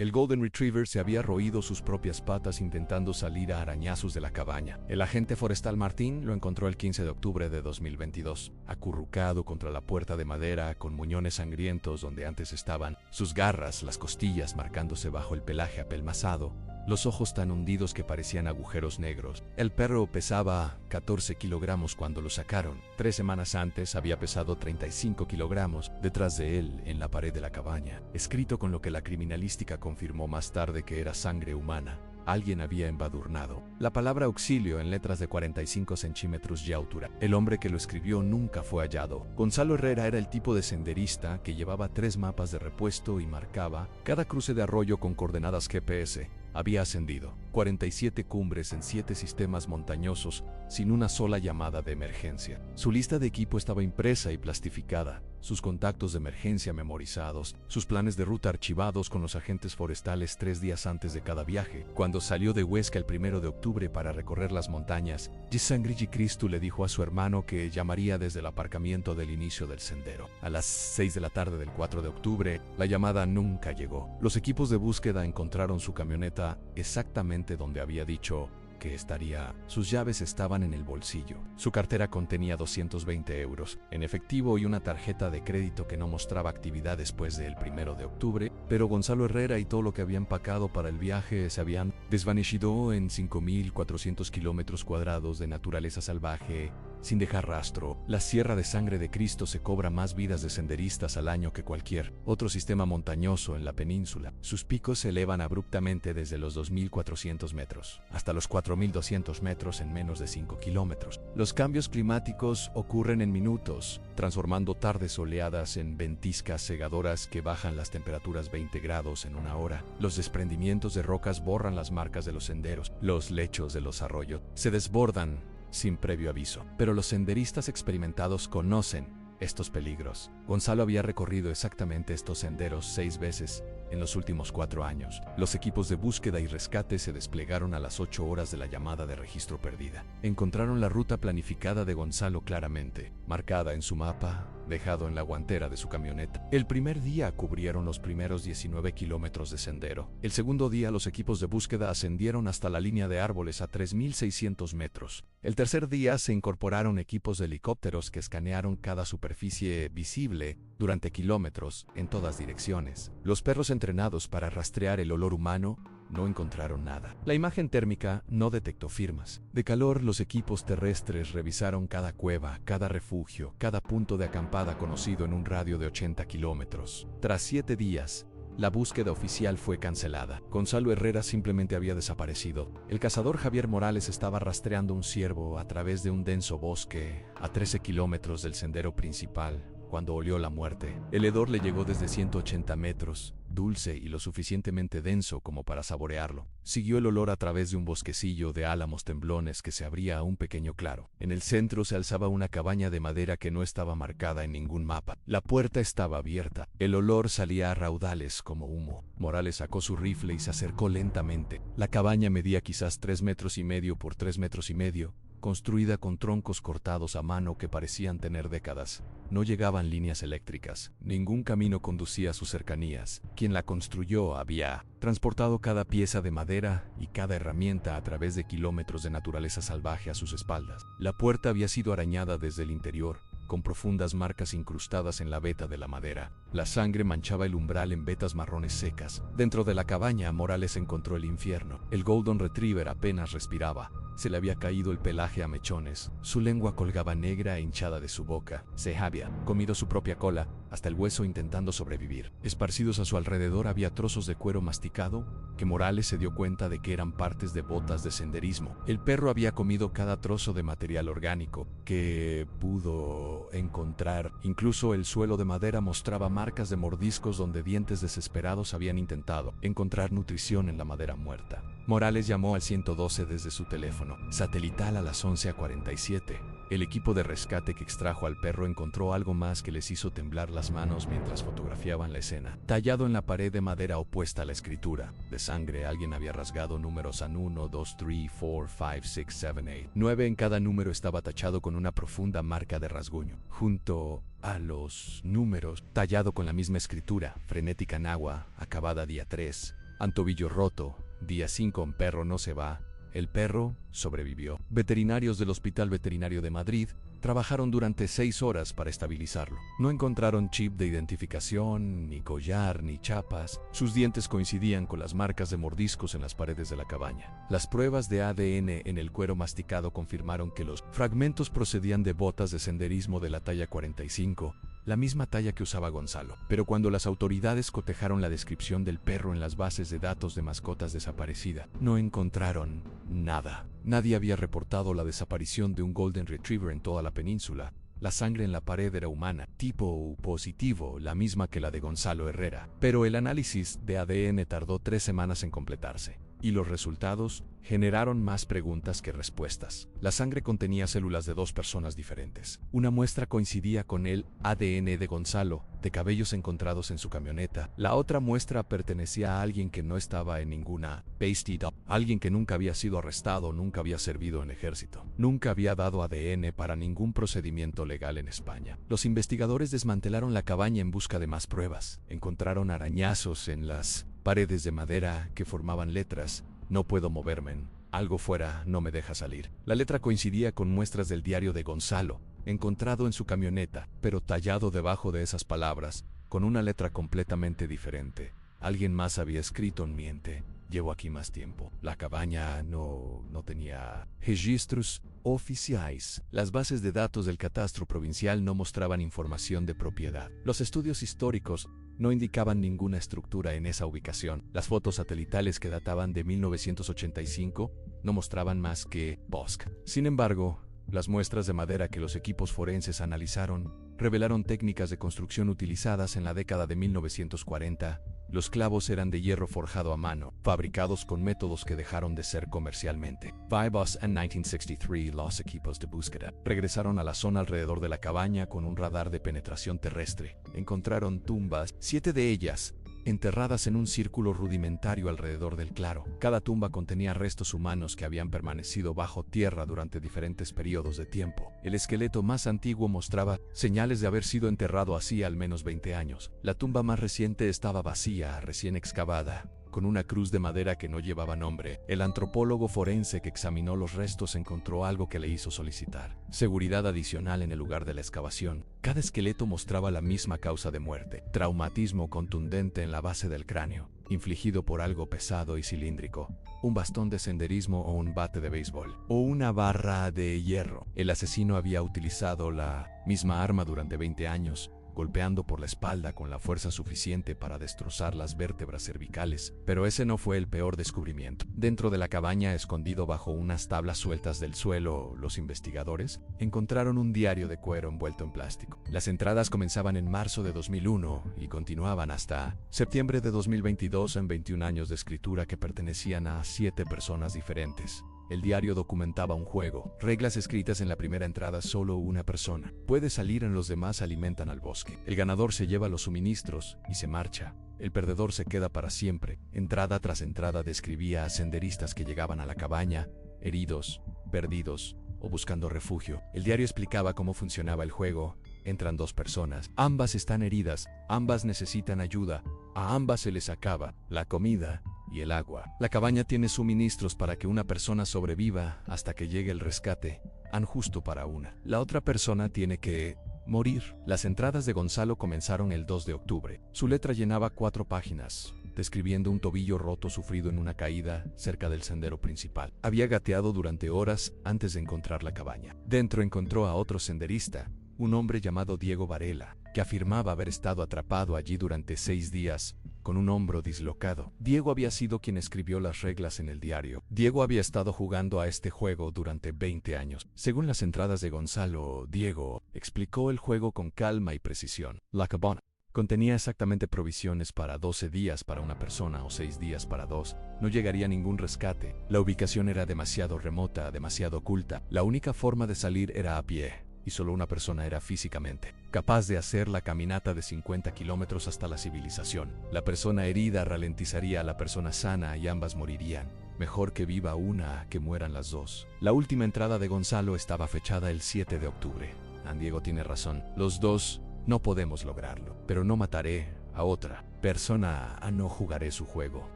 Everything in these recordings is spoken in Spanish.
El Golden Retriever se había roído sus propias patas intentando salir a arañazos de la cabaña. El agente forestal Martín lo encontró el 15 de octubre de 2022, acurrucado contra la puerta de madera con muñones sangrientos donde antes estaban, sus garras, las costillas marcándose bajo el pelaje apelmazado, los ojos tan hundidos que parecían agujeros negros. El perro pesaba 14 kilogramos cuando lo sacaron. 3 semanas antes había pesado 35 kilogramos detrás de él en la pared de la cabaña, escrito con lo que la criminalística confirmó más tarde que era sangre humana. Alguien había embadurnado la palabra auxilio en letras de 45 centímetros de altura. El hombre que lo escribió nunca fue hallado. Gonzalo Herrera era el tipo de senderista que llevaba 3 mapas de repuesto y marcaba cada cruce de arroyo con coordenadas GPS. Había ascendido 47 cumbres en 7 sistemas montañosos sin una sola llamada de emergencia. Su lista de equipo estaba impresa y plastificada, sus contactos de emergencia memorizados, sus planes de ruta archivados con los agentes forestales 3 días antes de cada viaje. Cuando salió de Huesca el 1 de octubre para recorrer las montañas, Gisangri Cristo le dijo a su hermano que llamaría desde el aparcamiento del inicio del sendero. A las 6 de la tarde del 4 de octubre, la llamada nunca llegó. Los equipos de búsqueda encontraron su camioneta exactamente donde había dicho que estaría. Sus llaves estaban en el bolsillo. Su cartera contenía 220 euros en efectivo y una tarjeta de crédito que no mostraba actividad después del 1 de octubre, pero Gonzalo Herrera y todo lo que había empacado para el viaje se habían desvanecido en 5.400 kilómetros cuadrados de naturaleza salvaje, sin dejar rastro. La Sierra de Sangre de Cristo se cobra más vidas de senderistas al año que cualquier otro sistema montañoso en la península. Sus picos se elevan abruptamente desde los 2.400 metros hasta los 4.200 metros en menos de 5 kilómetros. Los cambios climáticos ocurren en minutos, transformando tardes soleadas en ventiscas cegadoras que bajan las temperaturas 20 grados en una hora. Los desprendimientos de rocas borran las marcas de los senderos. Los lechos de los arroyos se desbordan sin previo aviso. Pero los senderistas experimentados conocen estos peligros. Gonzalo había recorrido exactamente estos senderos 6 veces en los últimos 4 años. Los equipos de búsqueda y rescate se desplegaron a las 8 horas de la llamada de registro perdida. Encontraron la ruta planificada de Gonzalo claramente, marcada en su mapa, dejado en la guantera de su camioneta. El primer día cubrieron los primeros 19 kilómetros de sendero. El segundo día los equipos de búsqueda ascendieron hasta la línea de árboles a 3.600 metros. El tercer día se incorporaron equipos de helicópteros que escanearon cada superficie visible durante kilómetros en todas direcciones. Los perros entrenados para rastrear el olor humano no encontraron nada. La imagen térmica no detectó firmas de calor. Los equipos terrestres revisaron cada cueva, cada refugio, cada punto de acampada conocido en un radio de 80 kilómetros. Tras 7 días, la búsqueda oficial fue cancelada. Gonzalo Herrera simplemente había desaparecido. El cazador Javier Morales estaba rastreando un ciervo a través de un denso bosque a 13 kilómetros del sendero principal cuando olió la muerte. El hedor le llegó desde 180 metros, dulce y lo suficientemente denso como para saborearlo. Siguió el olor a través de un bosquecillo de álamos temblones que se abría a un pequeño claro. En el centro se alzaba una cabaña de madera que no estaba marcada en ningún mapa. La puerta estaba abierta. El olor salía a raudales como humo. Morales sacó su rifle y se acercó lentamente. La cabaña medía quizás 3,5 metros por 3,5 metros, construida con troncos cortados a mano que parecían tener décadas. No llegaban líneas eléctricas. Ningún camino conducía a sus cercanías. Quien la construyó había transportado cada pieza de madera y cada herramienta a través de kilómetros de naturaleza salvaje a sus espaldas. La puerta había sido arañada desde el interior, con profundas marcas incrustadas en la veta de la madera. La sangre manchaba el umbral en vetas marrones secas. Dentro de la cabaña, Morales encontró el infierno. El Golden Retriever apenas respiraba. Se le había caído el pelaje a mechones. Su lengua colgaba negra e hinchada de su boca. Se había comido su propia cola, hasta el hueso intentando sobrevivir. Esparcidos a su alrededor había trozos de cuero masticado, que Morales se dio cuenta de que eran partes de botas de senderismo. El perro había comido cada trozo de material orgánico que pudo encontrar. Incluso el suelo de madera mostraba marcas de mordiscos donde dientes desesperados habían intentado encontrar nutrición en la madera muerta. Morales llamó al 112 desde su teléfono satelital a las 11:47. El equipo de rescate que extrajo al perro encontró algo más que les hizo temblar las manos mientras fotografiaban la escena. Tallado en la pared de madera opuesta a la escritura de sangre, alguien había rasgado números AN 1, 2, 3, 4, 5, 6, 7, 8. 9 en cada número estaba tachado con una profunda marca de rasguño. Junto a los números, tallado con la misma escritura, frenética en agua, acabada día 3, Antobillo roto, día 5, un perro no se va. El perro sobrevivió. Veterinarios del Hospital Veterinario de Madrid trabajaron durante 6 horas para estabilizarlo. No encontraron chip de identificación, ni collar, ni chapas. Sus dientes coincidían con las marcas de mordiscos en las paredes de la cabaña. Las pruebas de ADN en el cuero masticado confirmaron que los fragmentos procedían de botas de senderismo de la talla 45, la misma talla que usaba Gonzalo. Pero cuando las autoridades cotejaron la descripción del perro en las bases de datos de mascotas desaparecida, no encontraron nada. Nadie había reportado la desaparición de un Golden Retriever en toda la península. La sangre en la pared era humana, tipo U positivo, la misma que la de Gonzalo Herrera. Pero el análisis de ADN tardó 3 semanas en completarse. Y los resultados generaron más preguntas que respuestas. La sangre contenía células de 2 personas diferentes. Una muestra coincidía con el ADN de Gonzalo, de cabellos encontrados en su camioneta. La otra muestra pertenecía a alguien que no estaba en ninguna pasted up, alguien que nunca había sido arrestado, nunca había servido en el ejército, nunca había dado ADN para ningún procedimiento legal en España. Los investigadores desmantelaron la cabaña en busca de más pruebas. Encontraron arañazos en las paredes de madera que formaban letras: no puedo moverme, algo fuera no me deja salir. La letra coincidía con muestras del diario de Gonzalo, encontrado en su camioneta, pero tallado debajo de esas palabras, con una letra completamente diferente. Alguien más había escrito: miente, llevo aquí más tiempo. La cabaña no tenía registros oficiales. Las bases de datos del catastro provincial no mostraban información de propiedad. Los estudios históricos no indicaban ninguna estructura en esa ubicación. Las fotos satelitales que databan de 1985 no mostraban más que bosque. Sin embargo, las muestras de madera que los equipos forenses analizaron revelaron técnicas de construcción utilizadas en la década de 1940. Los clavos eran de hierro forjado a mano, fabricados con métodos que dejaron de ser comercialmente. Vivos en 1963, los equipos de búsqueda regresaron a la zona alrededor de la cabaña con un radar de penetración terrestre. Encontraron tumbas, 7 de ellas enterradas en un círculo rudimentario alrededor del claro. Cada tumba contenía restos humanos que habían permanecido bajo tierra durante diferentes periodos de tiempo. El esqueleto más antiguo mostraba señales de haber sido enterrado así al menos 20 años. La tumba más reciente estaba vacía, recién excavada, con una cruz de madera que no llevaba nombre. El antropólogo forense que examinó los restos encontró algo que le hizo solicitar seguridad adicional en el lugar de la excavación. Cada esqueleto mostraba la misma causa de muerte: traumatismo contundente en la base del cráneo, infligido por algo pesado y cilíndrico, un bastón de senderismo o un bate de béisbol, o una barra de hierro. El asesino había utilizado la misma arma durante 20 años, golpeando por la espalda con la fuerza suficiente para destrozar las vértebras cervicales. Pero ese no fue el peor descubrimiento. Dentro de la cabaña, escondido bajo unas tablas sueltas del suelo, los investigadores encontraron un diario de cuero envuelto en plástico. Las entradas comenzaban en marzo de 2001 y continuaban hasta septiembre de 2022 en 21 años de escritura que pertenecían a 7 personas diferentes. El diario documentaba un juego. Reglas escritas en la primera entrada: solo una persona puede salir, en los demás alimentan al bosque. El ganador se lleva los suministros y se marcha. El perdedor se queda para siempre. Entrada tras entrada describía a senderistas que llegaban a la cabaña, heridos, perdidos o buscando refugio. El diario explicaba cómo funcionaba el juego. Entran 2 personas. Ambas están heridas. Ambas necesitan ayuda. A ambas se les acaba la comida y el agua. La cabaña tiene suministros para que una persona sobreviva hasta que llegue el rescate. Han justo para una. La otra persona tiene que morir. Las entradas de Gonzalo comenzaron el 2 de octubre. Su letra llenaba 4 páginas, describiendo un tobillo roto sufrido en una caída cerca del sendero principal. Había gateado durante horas antes de encontrar la cabaña. Dentro encontró a otro senderista, un hombre llamado Diego Varela, que afirmaba haber estado atrapado allí durante 6 días, con un hombro dislocado. Diego había sido quien escribió las reglas en el diario. Diego había estado jugando a este juego durante 20 años. Según las entradas de Gonzalo, Diego explicó el juego con calma y precisión. La cabana contenía exactamente provisiones para 12 días para una persona o 6 días para 2. No llegaría ningún rescate. La ubicación era demasiado remota, demasiado oculta. La única forma de salir era a pie, y solo una persona era físicamente capaz de hacer la caminata de 50 kilómetros hasta la civilización. La persona herida ralentizaría a la persona sana y ambas morirían. Mejor que viva una que mueran las 2. La última entrada de Gonzalo estaba fechada el 7 de octubre. Diego tiene razón. Los 2 no podemos lograrlo. Pero no mataré A otra persona no jugaré su juego.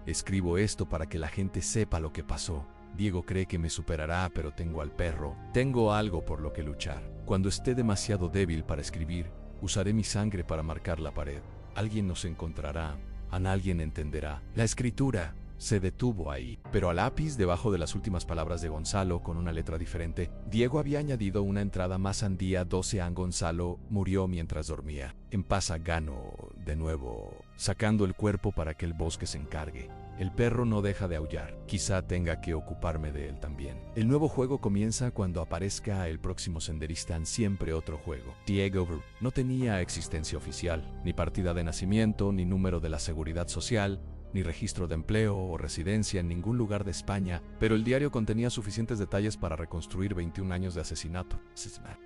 Escribo esto para que la gente sepa lo que pasó. Diego cree que me superará, pero tengo al perro. Tengo algo por lo que luchar. Cuando esté demasiado débil para escribir, usaré mi sangre para marcar la pared. Alguien nos encontrará. Alguien entenderá. La escritura se detuvo ahí, pero a lápiz, debajo de las últimas palabras de Gonzalo, con una letra diferente, Diego había añadido una entrada más andía 12 an Gonzalo murió mientras dormía. En paz gano de nuevo, sacando el cuerpo para que el bosque se encargue. El perro no deja de aullar. Quizá tenga que ocuparme de él también. El nuevo juego comienza cuando aparezca el próximo senderista en siempre otro juego. Diego no tenía existencia oficial, ni partida de nacimiento, ni número de la seguridad social, ni registro de empleo o residencia en ningún lugar de España, pero el diario contenía suficientes detalles para reconstruir 21 años de asesinato.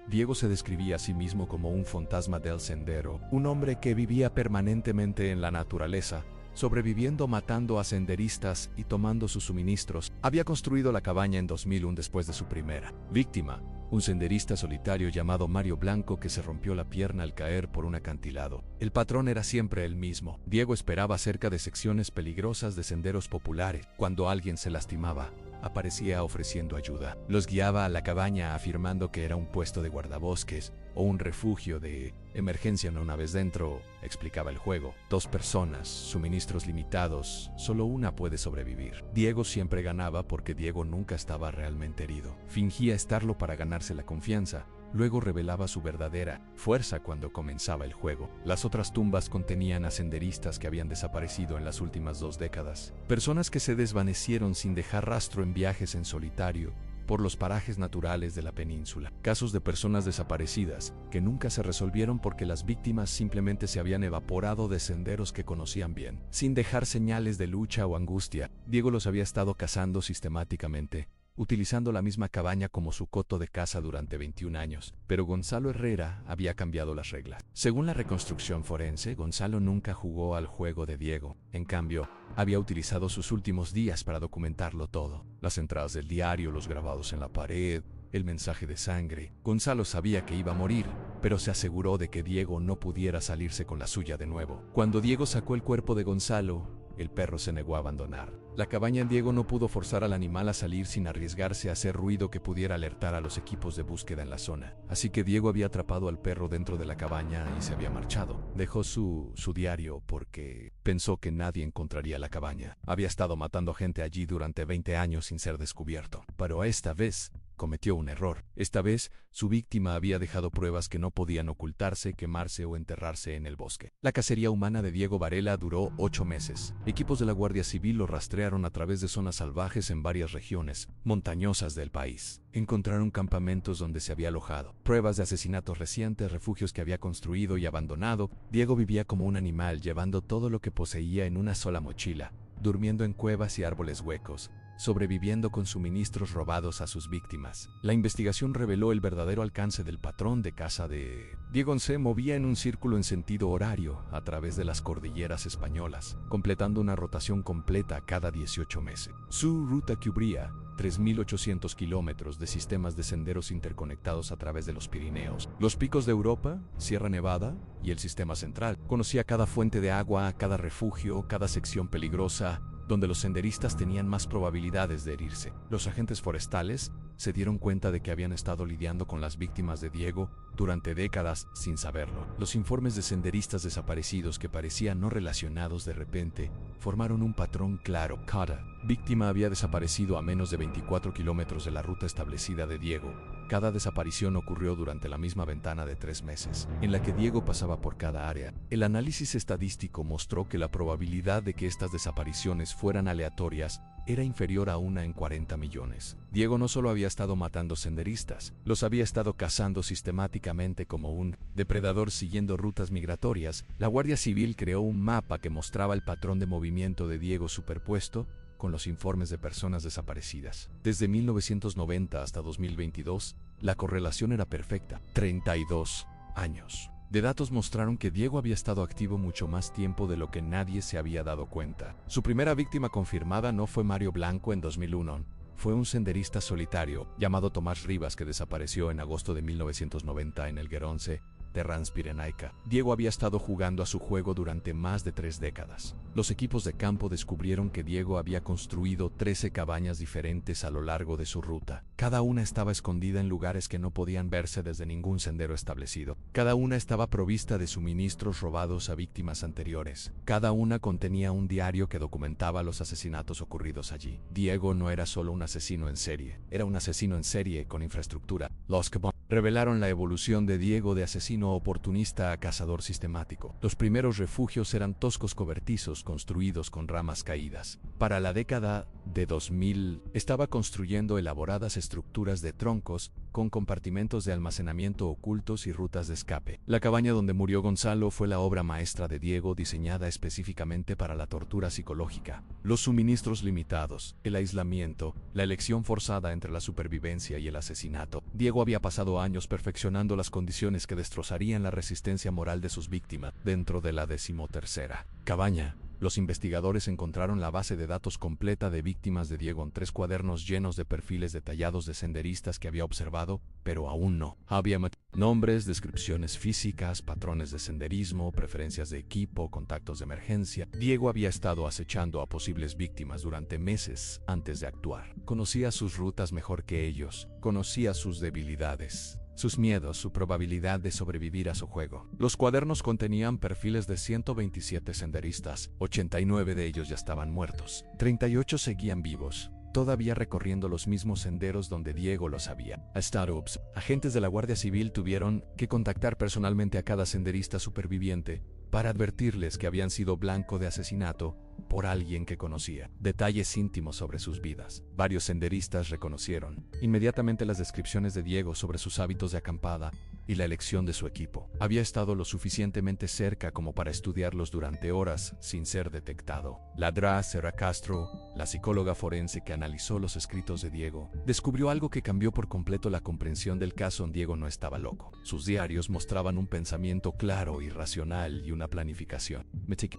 Diego se describía a sí mismo como un fantasma del sendero, un hombre que vivía permanentemente en la naturaleza, sobreviviendo matando a senderistas y tomando sus suministros. Había construido la cabaña en 2001 después de su primera víctima, un senderista solitario llamado Mario Blanco que se rompió la pierna al caer por un acantilado. El patrón era siempre el mismo. Diego esperaba cerca de secciones peligrosas de senderos populares. Cuando alguien se lastimaba, aparecía ofreciendo ayuda. Los guiaba a la cabaña afirmando que era un puesto de guardabosques o un refugio de emergencia. Una vez dentro, explicaba el juego. 2 personas, suministros limitados, solo una puede sobrevivir. Diego siempre ganaba porque Diego nunca estaba realmente herido. Fingía estarlo para ganarse la confianza. Luego revelaba su verdadera fuerza cuando comenzaba el juego. Las otras tumbas contenían a senderistas que habían desaparecido en las últimas 2 décadas. Personas que se desvanecieron sin dejar rastro en viajes en solitario por los parajes naturales de la península. Casos de personas desaparecidas que nunca se resolvieron porque las víctimas simplemente se habían evaporado de senderos que conocían bien. Sin dejar señales de lucha o angustia, Diego los había estado cazando sistemáticamente, utilizando la misma cabaña como su coto de caza durante 21 años. Pero Gonzalo Herrera había cambiado las reglas. Según la reconstrucción forense, Gonzalo nunca jugó al juego de Diego. En cambio, había utilizado sus últimos días para documentarlo todo. Las entradas del diario, los grabados en la pared, el mensaje de sangre. Gonzalo sabía que iba a morir, pero se aseguró de que Diego no pudiera salirse con la suya de nuevo. Cuando Diego sacó el cuerpo de Gonzalo, el perro se negó a abandonar la cabaña. Diego no pudo forzar al animal a salir sin arriesgarse a hacer ruido que pudiera alertar a los equipos de búsqueda en la zona. Así que Diego había atrapado al perro dentro de la cabaña y se había marchado. Dejó su diario porque pensó que nadie encontraría la cabaña. Había estado matando gente allí durante 20 años sin ser descubierto. Pero esta vez cometió un error. Esta vez, su víctima había dejado pruebas que no podían ocultarse, quemarse o enterrarse en el bosque. La cacería humana de Diego Varela duró 8 meses. Equipos de la Guardia Civil lo rastrearon a través de zonas salvajes en varias regiones montañosas del país. Encontraron campamentos donde se había alojado, pruebas de asesinatos recientes, refugios que había construido y abandonado. Diego vivía como un animal, llevando todo lo que poseía en una sola mochila, durmiendo en cuevas y árboles huecos, sobreviviendo con suministros robados a sus víctimas. La investigación reveló el verdadero alcance del patrón de caza de Diego. Se movía en un círculo en sentido horario a través de las cordilleras españolas, completando una rotación completa cada 18 meses. Su ruta cubría 3.800 kilómetros de sistemas de senderos interconectados a través de los Pirineos, los picos de Europa, Sierra Nevada y el sistema central. Conocía cada fuente de agua, cada refugio, cada sección peligrosa, donde los senderistas tenían más probabilidades de herirse. Los agentes forestales se dieron cuenta de que habían estado lidiando con las víctimas de Diego durante décadas sin saberlo. Los informes de senderistas desaparecidos que parecían no relacionados de repente formaron un patrón claro. Cada víctima había desaparecido a menos de 24 kilómetros de la ruta establecida de Diego. Cada desaparición ocurrió durante la misma ventana de 3 meses, en la que Diego pasaba por cada área. El análisis estadístico mostró que la probabilidad de que estas desapariciones fueran aleatorias era inferior a 1 en 40 millones. Diego no solo había estado matando senderistas, los había estado cazando sistemáticamente como un depredador siguiendo rutas migratorias. La Guardia Civil creó un mapa que mostraba el patrón de movimiento de Diego superpuesto con los informes de personas desaparecidas. Desde 1990 hasta 2022, la correlación era perfecta. 32 años de datos mostraron que Diego había estado activo mucho más tiempo de lo que nadie se había dado cuenta. Su primera víctima confirmada no fue Mario Blanco en 2001, fue un senderista solitario llamado Tomás Rivas que desapareció en agosto de 1990 en el Gueronsey, Transpirenaica. Diego había estado jugando a su juego durante más de 3 décadas. Los equipos de campo descubrieron que Diego había construido 13 cabañas diferentes a lo largo de su ruta. Cada una estaba escondida en lugares que no podían verse desde ningún sendero establecido. Cada una estaba provista de suministros robados a víctimas anteriores. Cada una contenía un diario que documentaba los asesinatos ocurridos allí. Diego no era solo un asesino en serie, era un asesino en serie con infraestructura. Los que revelaron la evolución de Diego de asesino oportunista a cazador sistemático. Los primeros refugios eran toscos cobertizos construidos con ramas caídas. Para la década de 2000, estaba construyendo elaboradas estructuras de troncos con compartimentos de almacenamiento ocultos y rutas de escape. La cabaña donde murió Gonzalo fue la obra maestra de Diego, diseñada específicamente para la tortura psicológica. Los suministros limitados, el aislamiento, la elección forzada entre la supervivencia y el asesinato. Diego había pasado años perfeccionando las condiciones que destrozarían la resistencia moral de sus víctimas. Dentro de la 13ª cabaña, los investigadores encontraron la base de datos completa de víctimas de Diego en 3 cuadernos llenos de perfiles detallados de senderistas que había observado, pero aún no. Había nombres, descripciones físicas, patrones de senderismo, preferencias de equipo, contactos de emergencia. Diego había estado acechando a posibles víctimas durante meses antes de actuar. Conocía sus rutas mejor que ellos, conocía sus debilidades, sus miedos, su probabilidad de sobrevivir a su juego. Los cuadernos contenían perfiles de 127 senderistas, 89 de ellos ya estaban muertos, 38 seguían vivos, todavía recorriendo los mismos senderos donde Diego los había. Startups, agentes de la Guardia Civil tuvieron que contactar personalmente a cada senderista superviviente para advertirles que habían sido blanco de asesinato por alguien que conocía. Detalles íntimos sobre sus vidas. Varios senderistas reconocieron inmediatamente las descripciones de Diego sobre sus hábitos de acampada y la elección de su equipo. Había estado lo suficientemente cerca como para estudiarlos durante horas sin ser detectado. La Dra. Sara Castro, la psicóloga forense que analizó los escritos de Diego, descubrió algo que cambió por completo la comprensión del caso. Diego no estaba loco. Sus diarios mostraban un pensamiento claro y racional y una planificación.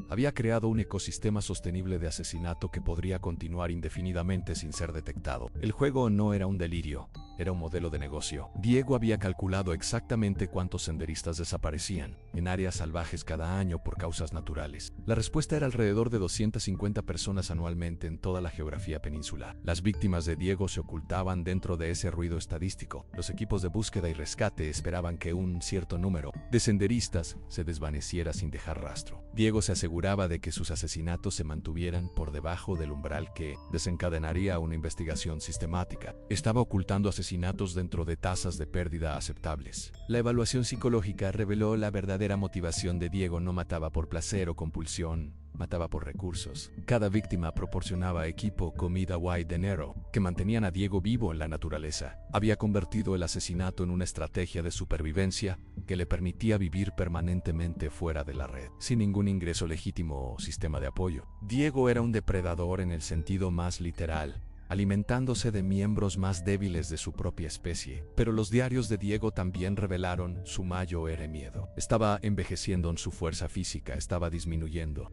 Había creado un ecosistema sostenible de asesinato que podría continuar indefinidamente sin ser detectado. El juego no era un delirio, era un modelo de negocio. Diego había calculado exactamente cuántos senderistas desaparecían en áreas salvajes cada año por causas naturales. La respuesta era alrededor de 250 personas anualmente en toda la geografía peninsular. Las víctimas de Diego se ocultaban dentro de ese ruido estadístico. Los equipos de búsqueda y rescate esperaban que un cierto número de senderistas se desvaneciera sin dejar rastro. Diego se aseguraba de que sus asesinatos se mantuvieran por debajo del umbral que desencadenaría una investigación sistemática. Estaba ocultando asesinatos dentro de tasas de pérdida aceptables. La evaluación psicológica reveló la verdadera motivación de Diego. No mataba por placer o compulsión, mataba por recursos. Cada víctima proporcionaba equipo, comida o dinero que mantenían a Diego vivo en la naturaleza. Había convertido el asesinato en una estrategia de supervivencia que le permitía vivir permanentemente fuera de la red, sin ningún ingreso legítimo o sistema de apoyo. Diego era un depredador en el sentido más literal, alimentándose de miembros más débiles de su propia especie. Pero los diarios de Diego también revelaron su mayor miedo. Estaba envejeciendo en su fuerza física, estaba disminuyendo.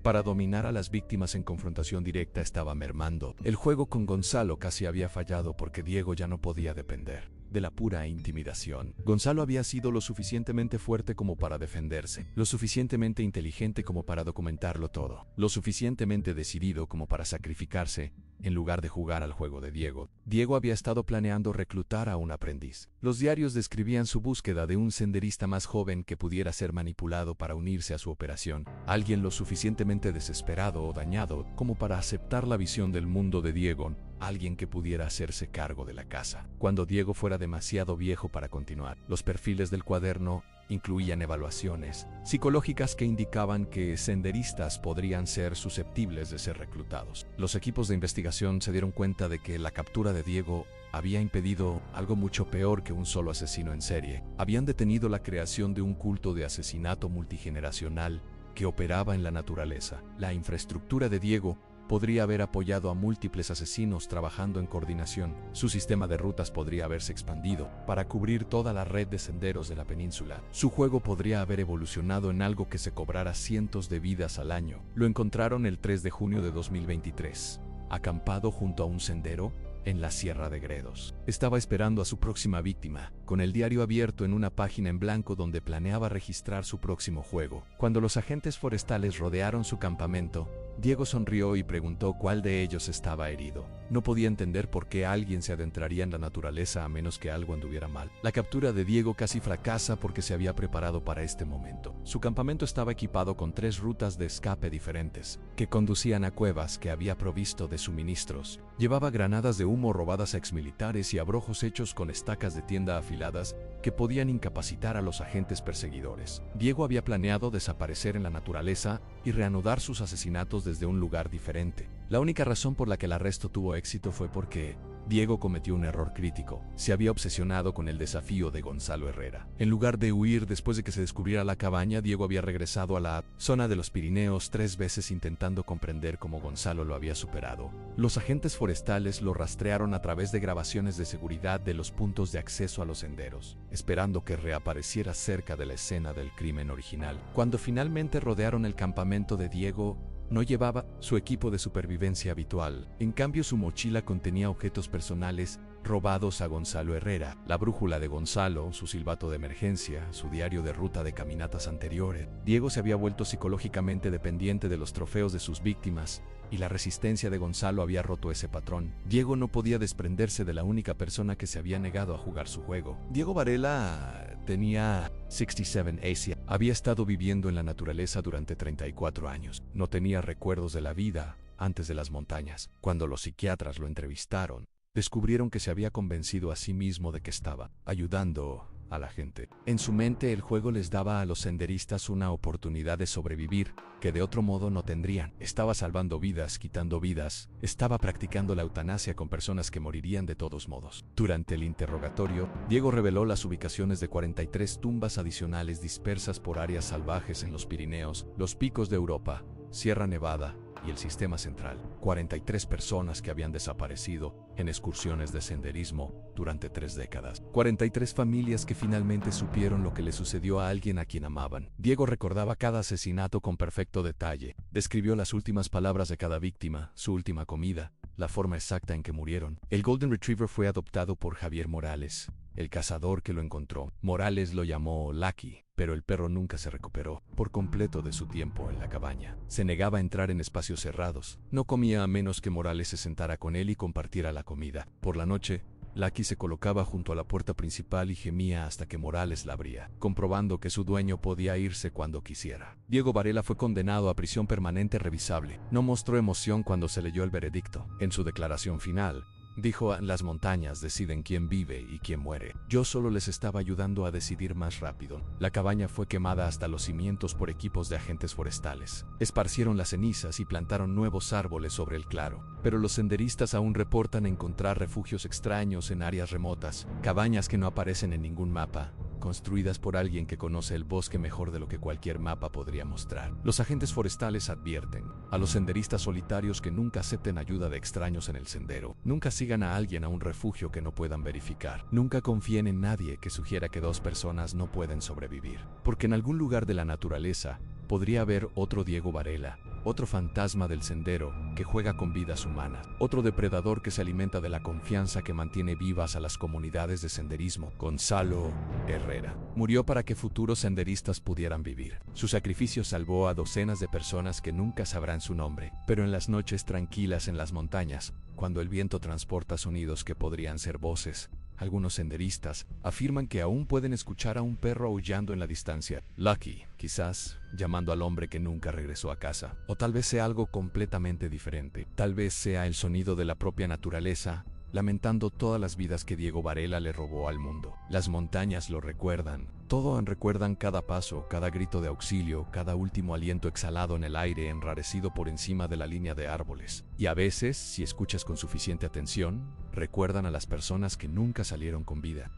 Para dominar a las víctimas en confrontación directa estaba mermando. El juego con Gonzalo casi había fallado porque Diego ya no podía depender de la pura intimidación. Gonzalo había sido lo suficientemente fuerte como para defenderse, lo suficientemente inteligente como para documentarlo todo, lo suficientemente decidido como para sacrificarse en lugar de jugar al juego de Diego. Diego había estado planeando reclutar a un aprendiz. Los diarios describían su búsqueda de un senderista más joven que pudiera ser manipulado para unirse a su operación, alguien lo suficientemente desesperado o dañado como para aceptar la visión del mundo de Diego, alguien que pudiera hacerse cargo de la casa cuando Diego fuera demasiado viejo para continuar. Los perfiles del cuaderno incluían evaluaciones psicológicas que indicaban que senderistas podrían ser susceptibles de ser reclutados. Los equipos de investigación se dieron cuenta de que la captura de Diego había impedido algo mucho peor que un solo asesino en serie. Habían detenido la creación de un culto de asesinato multigeneracional que operaba en la naturaleza. La infraestructura de Diego podría haber apoyado a múltiples asesinos trabajando en coordinación. Su sistema de rutas podría haberse expandido para cubrir toda la red de senderos de la península. Su juego podría haber evolucionado en algo que se cobrara cientos de vidas al año. Lo encontraron el 3 de junio de 2023, acampado junto a un sendero, en la Sierra de Gredos. Estaba esperando a su próxima víctima, con el diario abierto en una página en blanco donde planeaba registrar su próximo juego. Cuando los agentes forestales rodearon su campamento, Diego sonrió y preguntó cuál de ellos estaba herido. No podía entender por qué alguien se adentraría en la naturaleza a menos que algo anduviera mal. La captura de Diego casi fracasa porque se había preparado para este momento. Su campamento estaba equipado con 3 rutas de escape diferentes, que conducían a cuevas que había provisto de suministros. Llevaba granadas de humo robadas a exmilitares y abrojos hechos con estacas de tienda afiladas que podían incapacitar a los agentes perseguidores. Diego había planeado desaparecer en la naturaleza y reanudar sus asesinatos desde un lugar diferente. La única razón por la que el arresto tuvo éxito fue porque Diego cometió un error crítico. Se había obsesionado con el desafío de Gonzalo Herrera. En lugar de huir después de que se descubriera la cabaña, Diego había regresado a la zona de los Pirineos 3 veces intentando comprender cómo Gonzalo lo había superado. Los agentes forestales lo rastrearon a través de grabaciones de seguridad de los puntos de acceso a los senderos, esperando que reapareciera cerca de la escena del crimen original. Cuando finalmente rodearon el campamento de Diego, no llevaba su equipo de supervivencia habitual. En cambio, su mochila contenía objetos personales robados a Gonzalo Herrera: la brújula de Gonzalo, su silbato de emergencia, su diario de ruta de caminatas anteriores. Diego se había vuelto psicológicamente dependiente de los trofeos de sus víctimas, y la resistencia de Gonzalo había roto ese patrón. Diego no podía desprenderse de la única persona que se había negado a jugar su juego. Diego Varela tenía 67 Asia. Había estado viviendo en la naturaleza durante 34 años. No tenía recuerdos de la vida antes de las montañas. Cuando los psiquiatras lo entrevistaron, descubrieron que se había convencido a sí mismo de que estaba ayudando a la gente. En su mente, el juego les daba a los senderistas una oportunidad de sobrevivir que de otro modo no tendrían. Estaba salvando vidas, quitando vidas. Estaba practicando la eutanasia con personas que morirían de todos modos. Durante el interrogatorio, Diego reveló las ubicaciones de 43 tumbas adicionales dispersas por áreas salvajes en los Pirineos, los Picos de Europa, Sierra Nevada y el Sistema Central. 43 personas que habían desaparecido en excursiones de senderismo durante 3 décadas. 43 familias que finalmente supieron lo que le sucedió a alguien a quien amaban. Diego recordaba cada asesinato con perfecto detalle. Describió las últimas palabras de cada víctima, su última comida, la forma exacta en que murieron. El Golden Retriever fue adoptado por Javier Morales, el cazador que lo encontró. Morales lo llamó Lucky, pero el perro nunca se recuperó por completo de su tiempo en la cabaña. Se negaba a entrar en espacios cerrados. No comía a menos que Morales se sentara con él y compartiera la comida. Por la noche, Lucky se colocaba junto a la puerta principal y gemía hasta que Morales la abría, comprobando que su dueño podía irse cuando quisiera. Diego Varela fue condenado a prisión permanente revisable. No mostró emoción cuando se leyó el veredicto. En su declaración final, dijo: las montañas deciden quién vive y quién muere. Yo solo les estaba ayudando a decidir más rápido. La cabaña fue quemada hasta los cimientos por equipos de agentes forestales. Esparcieron las cenizas y plantaron nuevos árboles sobre el claro. Pero los senderistas aún reportan encontrar refugios extraños en áreas remotas, cabañas que no aparecen en ningún mapa, construidas por alguien que conoce el bosque mejor de lo que cualquier mapa podría mostrar. Los agentes forestales advierten a los senderistas solitarios que nunca acepten ayuda de extraños en el sendero. Nunca sigan a alguien a un refugio que no puedan verificar. Nunca confíen en nadie que sugiera que 2 personas no pueden sobrevivir. Porque en algún lugar de la naturaleza podría haber otro Diego Varela, otro fantasma del sendero que juega con vidas humanas, otro depredador que se alimenta de la confianza que mantiene vivas a las comunidades de senderismo. Gonzalo Herrera murió para que futuros senderistas pudieran vivir. Su sacrificio salvó a docenas de personas que nunca sabrán su nombre. Pero en las noches tranquilas en las montañas, cuando el viento transporta sonidos que podrían ser voces, algunos senderistas afirman que aún pueden escuchar a un perro aullando en la distancia. Lucky, quizás llamando al hombre que nunca regresó a casa. O tal vez sea algo completamente diferente. Tal vez sea el sonido de la propia naturaleza, lamentando todas las vidas que Diego Varela le robó al mundo. Las montañas lo recuerdan. Todo recuerdan cada paso, cada grito de auxilio, cada último aliento exhalado en el aire enrarecido por encima de la línea de árboles. Y a veces, si escuchas con suficiente atención, recuerdan a las personas que nunca salieron con vida.